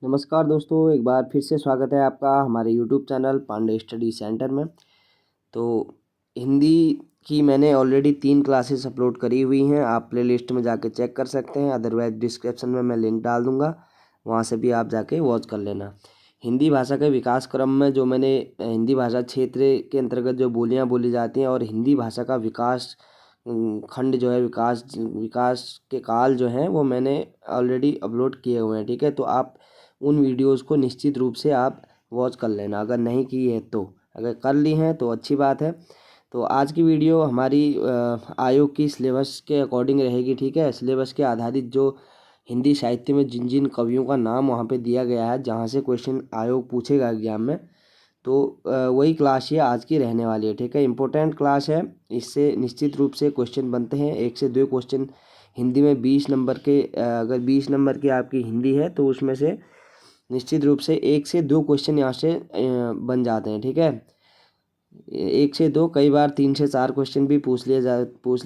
नमस्कार दोस्तों, एक बार फिर से स्वागत है आपका हमारे YouTube channel Pandey study centre में। तो हिंदी की मैंने ऑलरेडी 3 क्लासेस अपलोड करी हुई हैं। आप प्लेलिस्ट में जाके चेक कर सकते हैं, अदरवाइज डिस्क्रिप्शन में मैं लिंक डाल दूंगा, वहां से भी आप जाके वॉच कर लेना। हिंदी भाषा के विकास क्रम में जो मैंने हिंदी भाषा क्षेत्र के अंतर्गत जो बोलियाँ बोली जाती हैं और हिंदी भाषा का विकास खंड जो है, विकास विकास के काल जो हैं, वो मैंने ऑलरेडी अपलोड किए हुए हैं। ठीक है, तो आप उन वीडियोज़ को निश्चित रूप से आप वॉच कर लेना, अगर नहीं की है तो। अगर कर ली हैं तो अच्छी बात है। तो आज की वीडियो हमारी आयोग की सिलेबस के अकॉर्डिंग रहेगी। ठीक है, सिलेबस के आधारित जो हिंदी साहित्य में जिन जिन कवियों का नाम वहाँ पे दिया गया है, जहाँ से क्वेश्चन आयोग पूछेगा एग्जाम में, तो वही क्लास ये आज की रहने वाली है। ठीक है, इम्पोर्टेंट क्लास है, इससे निश्चित रूप से क्वेश्चन बनते हैं। 1 से 2 क्वेश्चन हिंदी में 20 नंबर के, अगर 20 नंबर की आपकी हिंदी है तो उसमें से निश्चित रूप से 1 से 2 क्वेश्चन यहाँ से बन जाते हैं। ठीक है, 1 से 2, कई बार 3 से 4 क्वेश्चन भी पूछ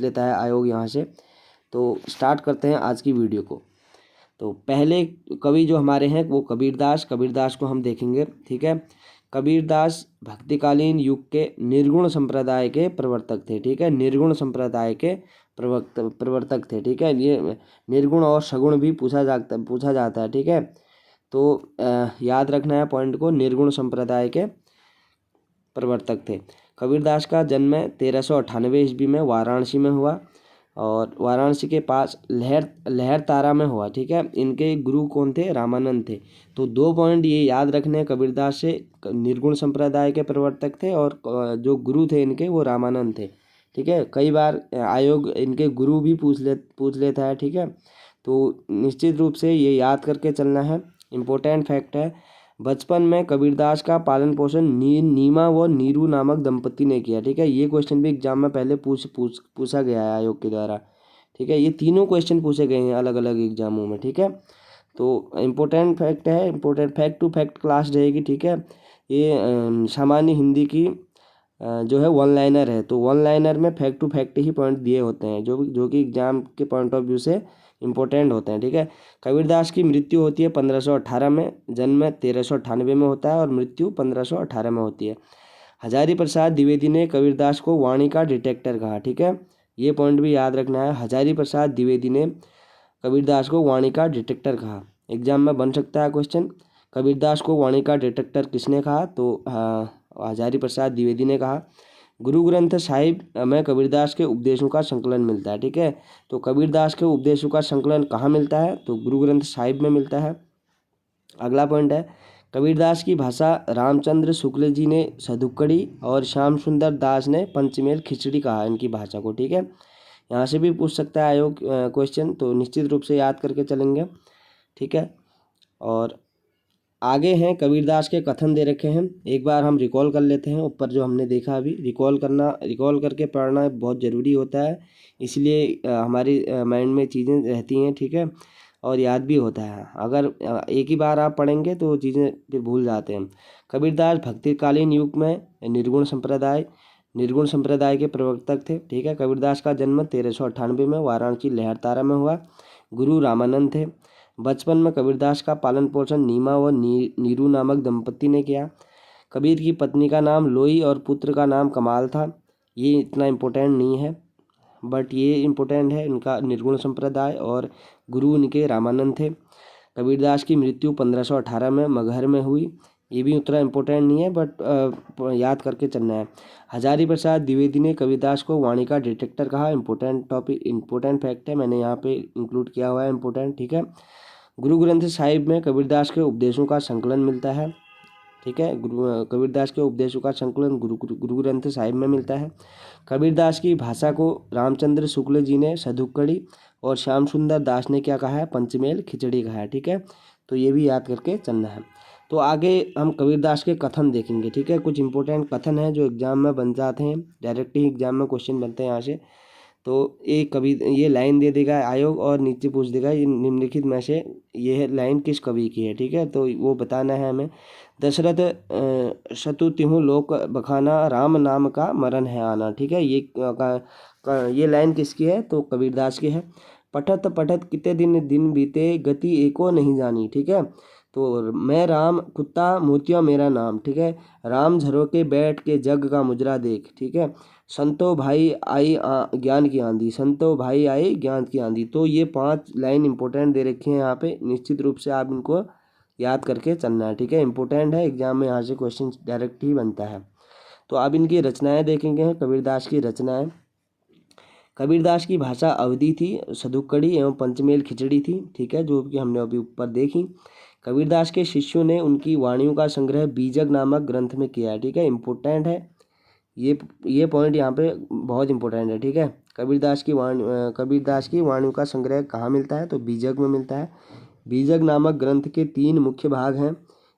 लेता है आयोग यहाँ से। तो स्टार्ट करते हैं आज की वीडियो को। तो पहले कवि जो हमारे हैं वो कबीरदास को हम देखेंगे। ठीक है, कबीरदास भक्तिकालीन युग के निर्गुण संप्रदाय के प्रवर्तक थे। ठीक है, निर्गुण संप्रदाय के प्रवर्तक थे। ठीक है, ये निर्गुण और सगुण भी पूछा जाता है। ठीक है, तो याद रखना है पॉइंट को, निर्गुण संप्रदाय के प्रवर्तक थे। कबीरदास का जन्म 1398 ईस्वी में वाराणसी में हुआ, और वाराणसी के पास लहर तारा में हुआ। ठीक है, इनके गुरु कौन थे? रामानंद थे। तो 2 पॉइंट ये याद रखने हैं कबीरदास से, निर्गुण संप्रदाय के प्रवर्तक थे और जो गुरु थे इनके वो रामानंद थे। ठीक है, कई बार आयोग इनके गुरु भी पूछ लेता है। ठीक है, तो निश्चित रूप से ये याद करके चलना है, इम्पोर्टेंट फैक्ट है। बचपन में कबीरदास का पालन पोषण नीमा व नीरू नामक दंपति ने किया। ठीक है, ये क्वेश्चन भी एग्जाम में पहले पूछा गया है आयोग के द्वारा। ठीक है, ये तीनों क्वेश्चन पूछे गए हैं अलग अलग एग्जामों में। ठीक है, तो इम्पोर्टेंट फैक्ट है, important fact to fact class रहेगी। ठीक है, ये सामान्य हिंदी की जो है वन लाइनर है, तो वन लाइनर में फैक्ट टू फैक्ट ही पॉइंट दिए होते हैं, जो कि एग्जाम के पॉइंट ऑफ व्यू से इम्पोर्टेंट होते हैं। ठीक है, कबीरदास की मृत्यु होती है 1518 में, जन्म 1398 में होता है और मृत्यु 1518 में होती है। हजारी प्रसाद द्विवेदी ने कबीरदास को वाणी का डिटेक्टर कहा। ठीक है, ये पॉइंट भी याद रखना है, हजारी प्रसाद द्विवेदी ने कबीरदास को वाणी का डिटेक्टर कहा। एग्जाम में बन सकता है क्वेश्चन, कबीरदास को वाणी का डिटेक्टर किसने कहा? तो हजारी प्रसाद द्विवेदी ने कहा। गुरु ग्रंथ साहिब में कबीरदास के उपदेशों का संकलन मिलता है। ठीक है, तो कबीरदास के उपदेशों का संकलन कहाँ मिलता है? तो गुरु ग्रंथ साहिब में मिलता है। अगला पॉइंट है, कबीरदास की भाषा रामचंद्र शुक्ल जी ने सधुक्कड़ी और श्याम सुंदर दास ने पंचमेल खिचड़ी कहा इनकी भाषा को। ठीक है, यहाँ से भी पूछ सकता है आयोग क्वेश्चन, तो निश्चित रूप से याद करके चलेंगे। ठीक है, और आगे हैं कबीरदास के कथन दे रखे हैं, एक बार हम रिकॉल कर लेते हैं। ऊपर जो हमने देखा, अभी रिकॉल करके पढ़ना बहुत ज़रूरी होता है, इसलिए हमारी माइंड में चीज़ें रहती हैं। ठीक है, और याद भी होता है। अगर एक ही बार आप पढ़ेंगे तो चीज़ें फिर भूल जाते हैं। कबीरदास भक्तिकालीन युग में निर्गुण संप्रदाय के प्रवर्तक थे। ठीक है, कबीरदास का जन्म 1398 में वाराणसी लहरतारा में हुआ। गुरु रामानंद थे। बचपन में कबीरदास का पालन पोषण नीमा व नीरू नामक दंपति ने किया। कबीर की पत्नी का नाम लोई और पुत्र का नाम कमाल था। ये इतना इम्पोर्टेंट नहीं है, बट ये इम्पोर्टेंट है, इनका निर्गुण संप्रदाय और गुरु इनके रामानंद थे। कबीरदास की मृत्यु 1518 में मगहर में हुई। ये भी उतना इम्पोर्टेंट नहीं है, बट याद करके चलना है। हजारी प्रसाद द्विवेदी ने कबीरदास को वाणी का डिटेक्टर कहा। इंपॉर्टेंट टॉपिक, इंपॉर्टेंट फैक्ट है, मैंने यहाँ पे इंक्लूड किया हुआ है, इंपॉर्टेंट। ठीक है, गुरु ग्रंथ साहिब में कबीरदास के उपदेशों का संकलन मिलता है। ठीक है, कबीरदास के उपदेशों का संकलन गुरु ग्रंथ साहिब में मिलता है। कबीरदास की भाषा को रामचंद्र शुक्ल जी ने सधुक्कड़ी और श्याम सुंदर दास ने क्या कहा है? पंचमेल खिचड़ी कहा है। ठीक है, तो ये भी याद करके चलना है। तो आगे हम कबीरदास के कथन देखेंगे। ठीक है, कुछ इंपॉर्टेंट कथन हैं जो एग्जाम में बन जाते हैं, डायरेक्ट ही एग्जाम में क्वेश्चन बनते हैं यहाँ से। तो ये लाइन दे देगा आयोग और नीचे पूछ देगा ये निम्नलिखित में से यह लाइन किस कवि की है। ठीक है, तो वो बताना है हमें। दशरथ शतुतिहु लोक बखाना, राम नाम का मरण है आना। ठीक है, ये लाइन किसकी है? तो कबीरदास की है। पठत पठत कितने दिन दिन बीते, गति एको नहीं जानी। ठीक है, तो मैं राम कुत्ता मोतिया मेरा नाम, ठीक है। राम झरोके बैठ के जग का मुजरा देख, ठीक है। संतो भाई आई ज्ञान की आंधी, संतो भाई आई ज्ञान की आंधी। तो ये 5 लाइन इंपॉर्टेंट दे रखी हैं यहाँ पे, निश्चित रूप से आप इनको याद करके चलना है, ठीक है। इंपॉर्टेंट है, एग्जाम में यहाँ से क्वेश्चन डायरेक्ट ही बनता है। तो आप इनकी रचनाएं देखेंगे हैं, कबीरदास की रचनाएं। कबीरदास की भाषा अवधी थी, सदुक्कड़ी एवं पंचमेल खिचड़ी थी, ठीक है, जो कि हमने अभी ऊपर देखी। कबीरदास के शिष्यों ने उनकी वाणियों का संग्रह बीजक नामक ग्रंथ में किया है, ठीक है। इंपॉर्टेंट है ये पॉइंट यहाँ पे बहुत इंपॉर्टेंट है, ठीक है। कबीरदास की वाणियों का संग्रह कहाँ मिलता है, तो बीजक में मिलता है। बीजक नामक ग्रंथ के 3 मुख्य भाग हैं,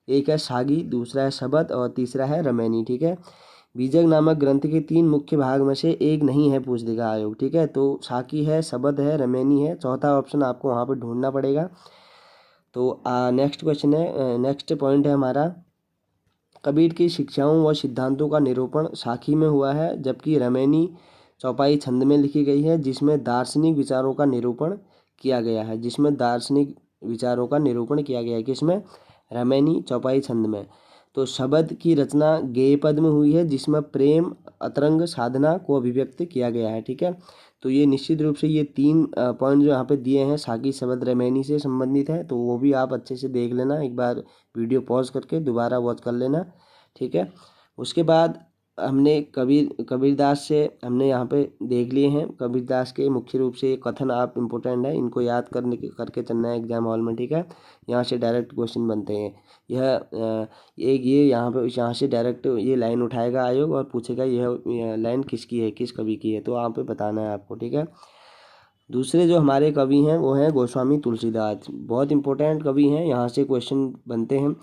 एक है सागी, दूसरा है शबद और तीसरा है रमैनी, ठीक है। बीजक नामक ग्रंथ के 3 मुख्य भाग में से एक नहीं है, पूछ देगा आयोग, ठीक है। तो साकी है, शबद है, रमैनी है, चौथा ऑप्शन आपको वहाँ पर ढूंढना पड़ेगा। तो नेक्स्ट क्वेश्चन है, नेक्स्ट पॉइंट है हमारा, कबीर की शिक्षाओं व सिद्धांतों का निरूपण साखी में हुआ है, जबकि रमैनी चौपाई छंद में लिखी गई है, जिसमें दार्शनिक विचारों का निरूपण किया गया है, किसमें, रमैनी चौपाई छंद में। तो शबद की रचना गेय पद में हुई है, जिसमें प्रेम अतरंग साधना को अभिव्यक्त किया गया है, ठीक है। तो ये निश्चित रूप से ये 3 पॉइंट जो यहाँ पे दिए हैं साकी शबद रमैनी से संबंधित है, तो वो भी आप अच्छे से देख लेना, एक बार वीडियो पॉज करके दोबारा वॉच कर लेना, ठीक है। उसके बाद हमने कबीरदास से हमने यहाँ पे देख लिए हैं, कबीरदास के मुख्य रूप से ये कथन आप इम्पोर्टेंट है, इनको याद करके चलना है एग्जाम हॉल में, ठीक है। यहाँ से डायरेक्ट क्वेश्चन बनते हैं। ये यहाँ से डायरेक्ट ये लाइन उठाएगा आयोग और पूछेगा यह लाइन किसकी है, किस कवि की है, तो यहाँ पे बताना है आपको, ठीक है। दूसरे जो हमारे कवि हैं वो हैं गोस्वामी तुलसीदास, बहुत इंपॉर्टेंट कवि हैं, यहाँ से क्वेश्चन बनते हैं।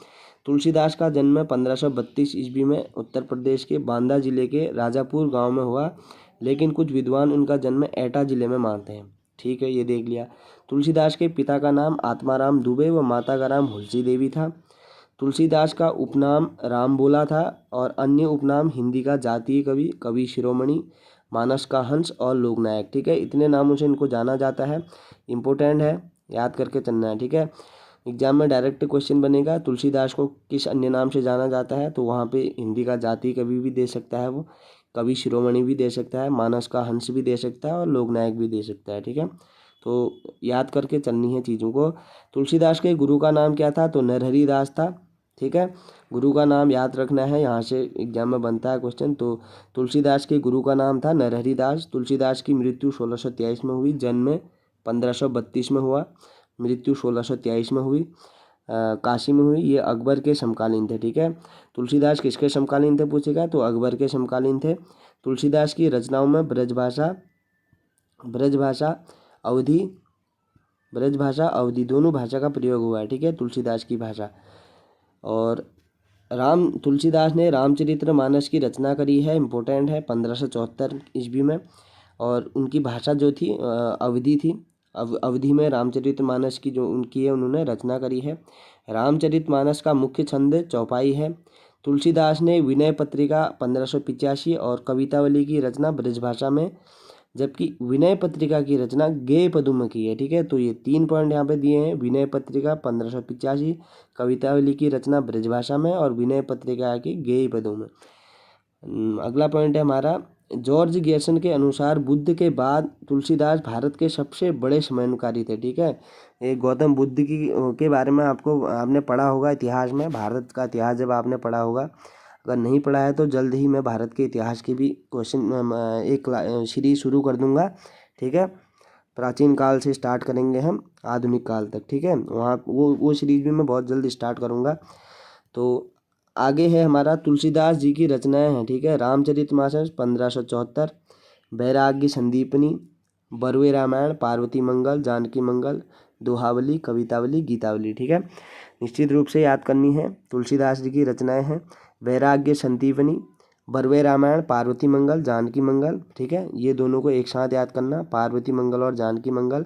तुलसीदास का जन्म 1532 ईस्वी में उत्तर प्रदेश के बांदा जिले के राजापुर गांव में हुआ, लेकिन कुछ विद्वान उनका जन्म एटा जिले में मानते हैं, ठीक है, ये देख लिया। तुलसीदास के पिता का नाम आत्माराम दुबे व माता का नाम हुलसी देवी था। तुलसीदास का उपनाम राम बोला था और अन्य उपनाम हिंदी का जातीय कवि, कवि शिरोमणि, मानस का हंस और लोकनायक, ठीक है। इतने नामों से इनको जाना जाता है, इंपॉर्टेंट है, याद करके चलना है, ठीक है। एग्जाम में डायरेक्ट क्वेश्चन बनेगा, तुलसीदास को किस अन्य नाम से जाना जाता है, तो वहाँ पे हिंदी का जातीय कवि भी दे सकता है, वो कवि शिरोमणि भी दे सकता है, मानस का हंस भी दे सकता है और लोकनायक भी दे सकता है, ठीक है। तो याद करके चलनी है चीज़ों को। तुलसीदास के गुरु का नाम क्या था, तो नरहरि दास था, ठीक है। गुरु का नाम याद रखना है, यहाँ से एग्जाम में बनता है क्वेश्चन। तो तुलसीदास के गुरु का नाम था नरहरि दास। तुलसीदास की मृत्यु 1623 में हुई, जन्म 1532 में हुआ, मृत्यु 1623 में हुई, काशी में हुई। ये अकबर के समकालीन थे, ठीक है। तुलसीदास किसके समकालीन थे पूछेगा, तो अकबर के समकालीन थे। तुलसीदास की रचनाओं में ब्रज भाषा अवधी दोनों भाषा का प्रयोग हुआ है, ठीक है, तुलसीदास की भाषा। और तुलसीदास ने रामचरितमानस की रचना करी है, इम्पोर्टेंट है, 1574 ईस्वी में। और उनकी भाषा जो थी अवधी थी, अवधि में रामचरितमानस की जो उनकी है उन्होंने रचना करी है। रामचरितमानस का मुख्य छंद चौपाई है। तुलसीदास ने विनय पत्रिका 1585 और कवितावली की रचना ब्रजभाषा में, जबकि विनय पत्रिका की रचना गेय पदों में की है, ठीक है। तो ये 3 पॉइंट यहाँ पे दिए हैं, विनय पत्रिका 1585, कवितावली की रचना ब्रजभाषा में और विनय पत्रिका की गेय पदों में। अगला पॉइंट है हमारा, जॉर्ज गैसन के अनुसार बुद्ध के बाद तुलसीदास भारत के सबसे बड़े समन्वयकारी थे, ठीक है। ये गौतम बुद्ध के बारे में आपने पढ़ा होगा इतिहास में, भारत का इतिहास जब आपने पढ़ा होगा, अगर नहीं पढ़ा है तो जल्द ही मैं भारत के इतिहास की भी क्वेश्चन एक सीरीज शुरू कर दूंगा, ठीक है। प्राचीन काल से स्टार्ट करेंगे हम आधुनिक काल तक, ठीक है, वहाँ वो सीरीज भी मैं बहुत जल्द स्टार्ट करूँगा। तो आगे है हमारा तुलसीदास जी की रचनाएं हैं, ठीक है। रामचरितमानस 1574, वैराग्य संदीपनी, बरवे रामायण, पार्वती मंगल, जानकी मंगल, दोहावली, कवितावली, गीतावली, ठीक है। निश्चित रूप से याद करनी है, तुलसीदास जी की रचनाएं हैं वैराग्य संदीपनी, बरवे रामायण, पार्वती मंगल, जानकी मंगल, ठीक है। ये दोनों को एक साथ याद करना, पार्वती मंगल और जानकी मंगल,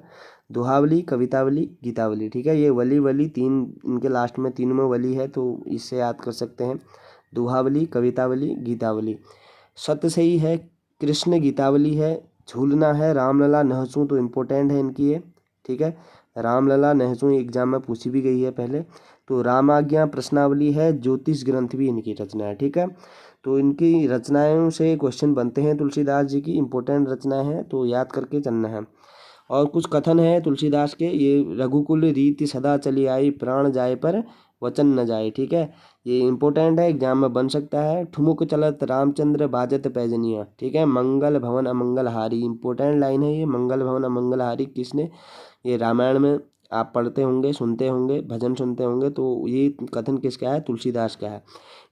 दोहावली, कवितावली, गीतावली, ठीक है। ये वली 3 इनके लास्ट में, तीनों में वली है, तो इससे याद कर सकते हैं, दोहावली, कवितावली, गीतावली। सत्य सही है, कृष्ण गीतावली है, झूलना है, रामलला नहसू, तो इम्पोर्टेंट है इनकी ये, ठीक है। रामलला नहसू एग्जाम में पूछी भी गई है पहले। तो रामाज्ञा प्रश्नावली है, ज्योतिष ग्रंथ भी इनकी रचना है। ठीक है, तो इनकी रचनाओं से क्वेश्चन बनते हैं, तुलसीदास जी की इंपॉर्टेंट रचनाएं हैं, तो याद करके चलना है। और कुछ कथन है तुलसीदास के, ये रघुकुल रीति सदा चली आई, प्राण जाए पर वचन न जाए। ठीक है, ये इंपॉर्टेंट है, एग्जाम में बन सकता है। ठुमुक चलत रामचंद्र बाजत पैजनिया। ठीक है, मंगल भवन अमंगल हारी, इंपॉर्टेंट लाइन है ये। मंगल भवन अमंगल हारी किसने, ये रामायण में आप पढ़ते होंगे, सुनते होंगे, भजन सुनते होंगे, तो ये कथन किसका है, तुलसीदास का है।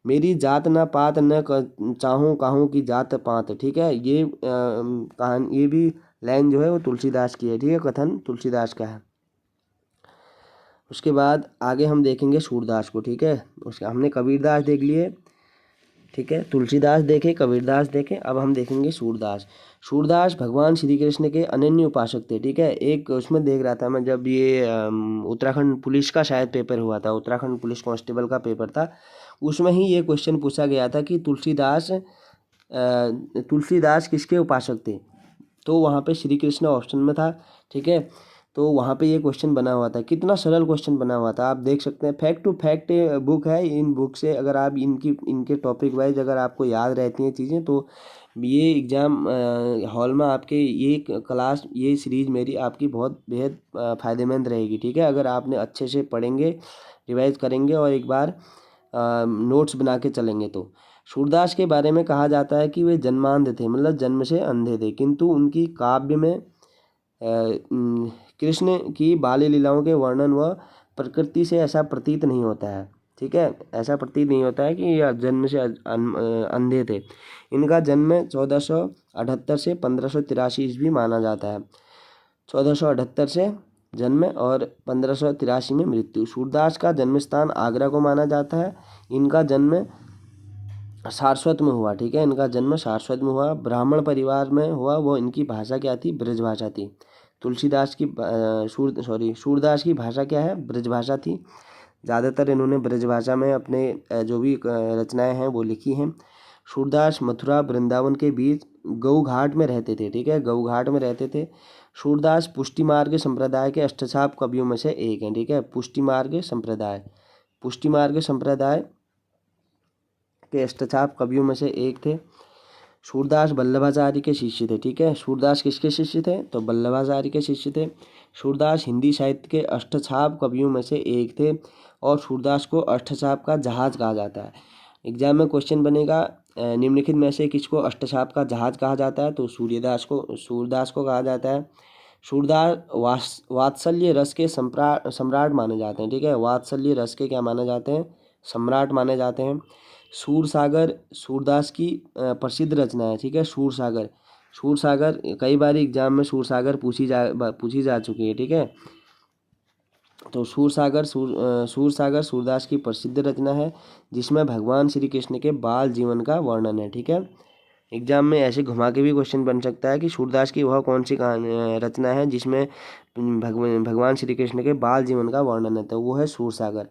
मेरी जात न पात न चाहूँ काहूँ की जात पात। ठीक है, ये कहानी, ये भी लाइन जो है वो तुलसीदास की है। ठीक है, कथन तुलसीदास का है। उसके बाद आगे हम देखेंगे सूरदास को। ठीक है, उसके हमने कबीरदास देख लिए। ठीक है, तुलसीदास देखे, कबीरदास देखे, अब हम देखेंगे सूरदास। सूरदास भगवान श्री कृष्ण के अनन्य उपासक थे। ठीक है, एक उसमें देख रहा था मैं, जब ये उत्तराखंड पुलिस का शायद पेपर हुआ था, उत्तराखंड पुलिस कांस्टेबल का पेपर था, उसमें ही ये क्वेश्चन पूछा गया था कि तुलसीदास किसके उपासक थे, तो वहाँ पे श्री कृष्ण ऑप्शन में था। ठीक है, तो वहाँ पे ये क्वेश्चन बना हुआ था, कितना सरल क्वेश्चन बना हुआ था, आप देख सकते हैं। फैक्ट टू फैक्ट बुक है, इन बुक से अगर आप इनके टॉपिक वाइज अगर आपको याद रहती हैं चीज़ें, तो ये एग्ज़ाम हॉल में आपके ये क्लास, ये सीरीज़ मेरी आपकी बहुत बेहद फ़ायदेमंद रहेगी। ठीक है, अगर आपने अच्छे से पढ़ेंगे, रिवाइज करेंगे और एक बार नोट्स बना के चलेंगे तो। सूरदास के बारे में कहा जाता है कि वे जन्मांध थे, मतलब जन्म से अंधे थे, किंतु उनकी काव्य में कृष्ण की बाल्य लीलाओं के वर्णन व प्रकृति से ऐसा प्रतीत नहीं होता है। ठीक है, ऐसा प्रतीत नहीं होता है कि यह जन्म से अंधे थे। इनका जन्म 1478 से 1583 ईस्वी माना जाता है। 1478 से जन्म और 1583 में मृत्यु। सूरदास का जन्म स्थान आगरा को माना जाता है। इनका जन्म सारस्वत में हुआ। ठीक है, इनका जन्म सारस्वत में हुआ, ब्राह्मण परिवार में हुआ। वो इनकी भाषा क्या थी, ब्रज भाषा थी। तुलसीदास की सूरदास की भाषा क्या है, ब्रज भाषा थी। ज़्यादातर इन्होंने ब्रज भाषा में अपने जो भी रचनाएं हैं वो लिखी हैं। सूरदास मथुरा वृंदावन के बीच गऊ घाट में रहते थे। ठीक है, गऊ घाट में रहते थे। सूरदास पुष्टि मार्ग संप्रदाय के अष्टछाप कवियों में से एक हैं। ठीक है, पुष्टि मार्ग संप्रदाय के अष्टछाप कवियों में से एक थे। सूरदास वल्लभाचार्य के शिष्य थे। ठीक है, सूरदास किसके शिष्य थे, तो वल्लभाचार्य के शिष्य थे। सूरदास हिंदी साहित्य के अष्टछाप कवियों में से एक थे और सूरदास को अष्टछाप का जहाज कहा जाता है। एग्जाम में क्वेश्चन बनेगा, निम्नलिखित में से किसको अष्टछाप का जहाज कहा जाता है, तो सूरदास को कहा जाता है। सूरदास वात्सल्य रस के सम्राट माने जाते हैं। ठीक है, वात्सल्य रस के क्या माने जाते हैं, सम्राट माने जाते हैं। सूरसागर सूरदास की प्रसिद्ध रचना है। ठीक है, सूरसागर कई बार एग्जाम में सूरसागर पूछी जा चुकी है। ठीक है, तो सूरसागर सूरदास की प्रसिद्ध रचना है, जिसमें भगवान श्री कृष्ण के बाल जीवन का वर्णन है। ठीक है, एग्जाम में ऐसे घुमा के भी क्वेश्चन बन सकता है कि सूरदास की वह कौन सी रचना है जिसमें भगवान श्री कृष्ण के बाल जीवन का वर्णन है, तो वो है सूरसागर।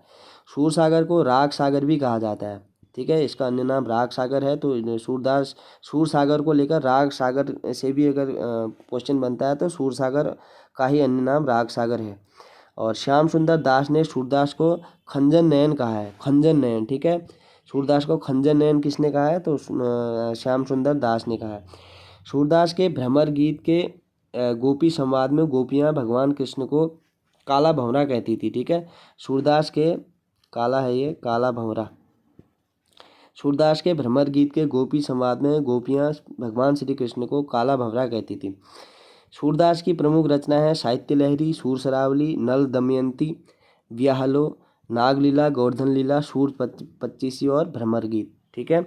सूरसागर को राग सागर भी कहा जाता है। ठीक है, इसका अन्य नाम राग सागर है। तो सूरसागर को लेकर राग सागर से भी अगर क्वेश्चन बनता है तो सूरसागर का ही अन्य नाम राग सागर है। और श्याम सुंदर दास ने सूरदास को खंजन नयन कहा है, खंजन नयन। ठीक है, सूरदास को खंजन नयन किसने कहा है, तो श्याम सुंदर दास ने कहा है। सूरदास के भ्रमर गीत के गोपी संवाद में गोपियाँ भगवान कृष्ण को काला भंवरा कहती थी। ठीक है, सूरदास के काला भंवरा। सूरदास के भ्रमर गीत के गोपी संवाद में गोपियाँ भगवान श्री कृष्ण को काला भंवरा कहती थी। सूरदास की प्रमुख रचना है साहित्य लहरी, सूरसरावली, नल दमयंती, व्याहलो, नागलीला, गोवर्धन लीला, सूर पच्चीसी और भ्रमर गीत। ठीक है,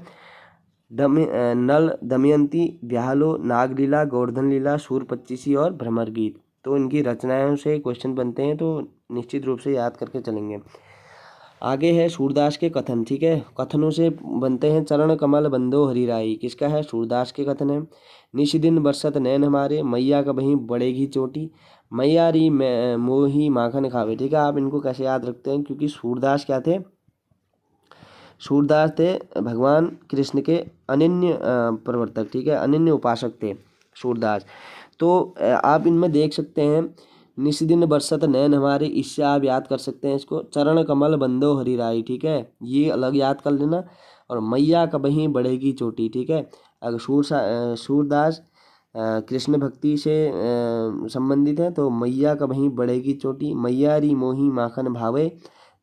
नल दमयंती, व्याहलो, नागलीला, गोवर्धन लीला, सूर पच्चीसी और भ्रमर गीत, तो इनकी रचनाओं से क्वेश्चन बनते हैं, तो निश्चित रूप से याद करके चलेंगे। आगे है सूरदास के कथन। ठीक है, कथनों से बनते हैं। चरण कमल बंदो हरिराई, किसका है, सूरदास के कथन है। निश दिन बरसत नैन हमारे, मैया कबहीं बढ़ेगी चोटी, मैया री मोही माखन खावे। ठीक है, आप इनको कैसे याद रखते हैं, क्योंकि सूरदास क्या थे, सूरदास थे भगवान कृष्ण के अनन्य प्रवर्तक। ठीक है, अनन्य उपासक थे सूरदास। तो आप इनमें देख सकते हैं निशिदिन बरसत नैन हमारे, इससे आप याद कर सकते हैं इसको। चरण कमल बंदो हरिराई, ठीक है, ये अलग याद कर लेना। और मैया कबहीं बढ़ेगी चोटी, ठीक है। अगर सूरदास कृष्ण भक्ति से संबंधित है तो मैया कबहीं बढ़ेगी चोटी, मैया री मोही माखन भावे,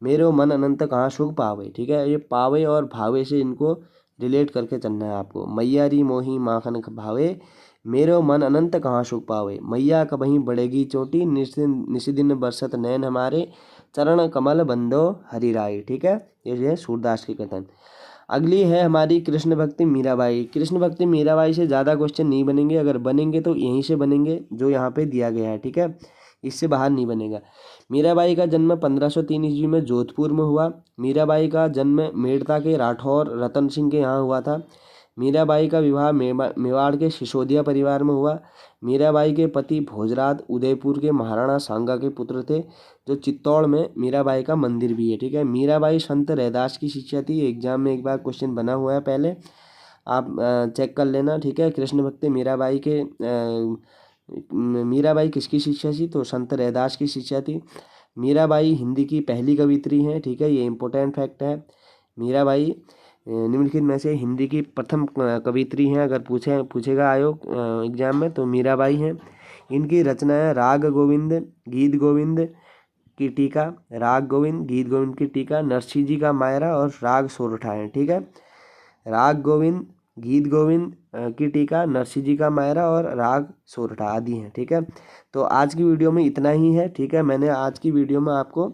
मेरो मन अनंत कहाँ सुख पावे, ठीक है। ये पावे और भावे से इनको रिलेट करके चलना है आपको। मैया री मोही माखन भावे, मेरो मन अनंत कहाँ सुख पावे, मैया कबहीं बढ़ेगी चोटी, निशिदिन बरसत नैन हमारे, चरण कमल बंदो हरिराई, ठीक है। ये है सूरदास के कथन। अगली है हमारी कृष्ण भक्ति मीराबाई। कृष्ण भक्ति मीराबाई से ज़्यादा क्वेश्चन नहीं बनेंगे, अगर बनेंगे तो यहीं से बनेंगे जो यहाँ पे दिया गया है, ठीक है, इससे बाहर नहीं बनेगा। मीराबाई का जन्म 1503 ईस्वी में जोधपुर में हुआ। मीराबाई का जन्म मेड़ता के राठौर रतन सिंह के यहाँ हुआ था। मीराबाई का विवाह मेवाड़ के सिसोदिया परिवार में हुआ। मीराबाई के पति भोजराज उदयपुर के महाराणा सांगा के पुत्र थे। जो चित्तौड़ में मीराबाई का मंदिर भी है, ठीक है। मीराबाई संत रैदास की शिष्या थी। एग्जाम में एक बार क्वेश्चन बना हुआ है, पहले आप चेक कर लेना, ठीक है। कृष्ण भक्ति मीराबाई के मीराबाई किसकी शिष्या थी, तो संत रैदास की शिष्या थी। मीराबाई हिंदी की पहली कवित्री हैं, ठीक है, ये इंपॉर्टेंट फैक्ट है। मीराबाई निम्नलिखित में से हिंदी की प्रथम कवित्री हैं, अगर पूछेगा आयोग एग्जाम में तो मीराबाई हैं। इनकी रचनाएं राग गोविंद, गीत गोविंद की टीका, राग गोविंद, गीत गोविंद की टीका, नरसिंह जी का मायरा और राग सोरठा है, ठीक है। राग गोविंद, गीत गोविंद की टीका, नरसिंह जी का मायरा और राग सोरठा आदि हैं, ठीक है। तो आज की वीडियो में इतना ही है, ठीक है। मैंने आज की वीडियो में आपको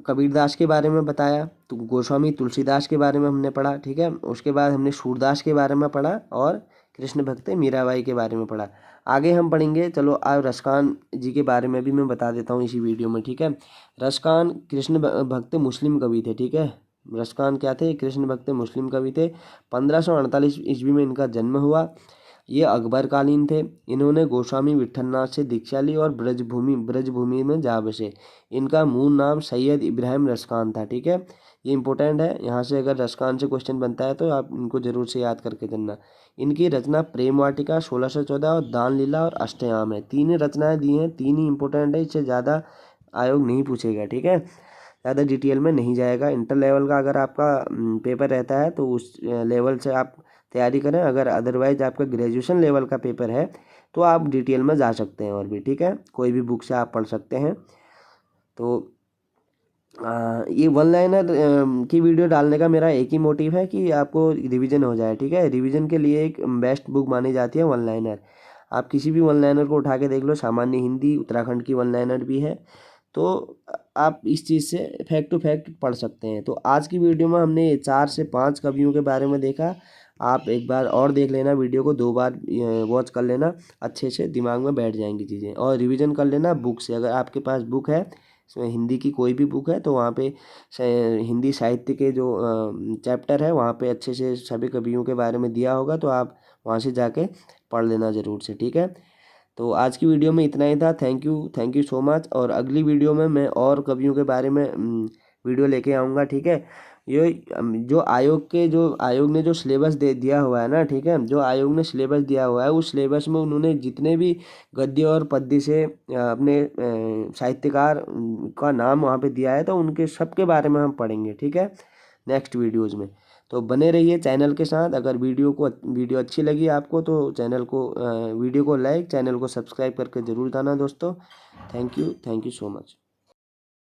कबीरदास के बारे में बताया, तो गोस्वामी तुलसीदास के बारे में हमने पढ़ा, ठीक है। उसके बाद हमने सूरदास के बारे में पढ़ा और कृष्ण भक्त मीराबाई के बारे में पढ़ा। आगे हम पढ़ेंगे, चलो आज रसखान जी के बारे में भी मैं बता देता हूँ इसी वीडियो में, ठीक है। रसखान कृष्ण भक्त मुस्लिम कवि थे, ठीक है। रसखान क्या थे, कृष्ण भक्त मुस्लिम कवि थे। 1548 ईस्वी में इनका जन्म हुआ। ये अकबरकालीन थे। इन्होंने गोस्वामी विट्ठलनाथ से दीक्षा ली और ब्रजभूमि में जा बसे। इनका मूल नाम सैयद इब्राहिम रसखान था, ठीक है। ये इंपॉर्टेंट है, यहाँ से अगर रसखान से क्वेश्चन बनता है तो आप इनको जरूर से याद करके चलना। इनकी रचना प्रेम वाटिका 1614 और दान लीला और अष्टयाम है। तीन रचनाएं दी हैं, तीन ही इंपॉर्टेंट है, इससे ज़्यादा आयोग नहीं पूछेगा, ठीक है। ज़्यादा डिटेल में नहीं जाएगा। इंटर लेवल का अगर आपका पेपर रहता है तो उस लेवल से आप तैयारी करें। अगर अदरवाइज आपका ग्रेजुएशन लेवल का पेपर है तो आप डिटेल में जा सकते हैं और भी, ठीक है। कोई भी बुक से आप पढ़ सकते हैं। तो ये वन लाइनर की वीडियो डालने का मेरा एक ही मोटिव है कि आपको रिवीजन हो जाए, ठीक है। रिवीजन के लिए एक बेस्ट बुक मानी जाती है वन लाइनर। आप किसी भी वन लाइनर को उठा के देख लो, सामान्य हिंदी उत्तराखंड की वन लाइनर भी है, तो आप इस चीज़ से फैक्ट टू फैक्ट पढ़ सकते हैं। तो आज की वीडियो में हमने 4 से 5 कवियों के बारे में देखा। आप एक बार और देख लेना, वीडियो को 2 बार वॉच कर लेना, अच्छे से दिमाग में बैठ जाएंगी चीज़ें। और रिवीजन कर लेना बुक से, अगर आपके पास बुक है, इसमें हिंदी की कोई भी बुक है तो वहाँ पे हिंदी साहित्य के जो चैप्टर है वहाँ पे अच्छे से सभी कवियों के बारे में दिया होगा, तो आप वहाँ से जाके पढ़ लेना ज़रूर से, ठीक है। तो आज की वीडियो में इतना ही था। Thank you so much. और अगली वीडियो में मैं और कवियों के बारे में वीडियो लेके आऊँगा, ठीक है। ये जो आयोग ने जो सिलेबस दे दिया हुआ है ना, ठीक है, जो आयोग ने सिलेबस दिया हुआ है उस सिलेबस में उन्होंने जितने भी गद्य और पद्य से अपने साहित्यकार का नाम वहाँ पे दिया है, तो उनके सबके बारे में हम पढ़ेंगे, ठीक है, नेक्स्ट वीडियोज़ में। तो बने रहिए चैनल के साथ। अगर वीडियो अच्छी लगी आपको तो वीडियो को लाइक, चैनल को सब्सक्राइब करके ज़रूर जाना दोस्तों। Thank you so much.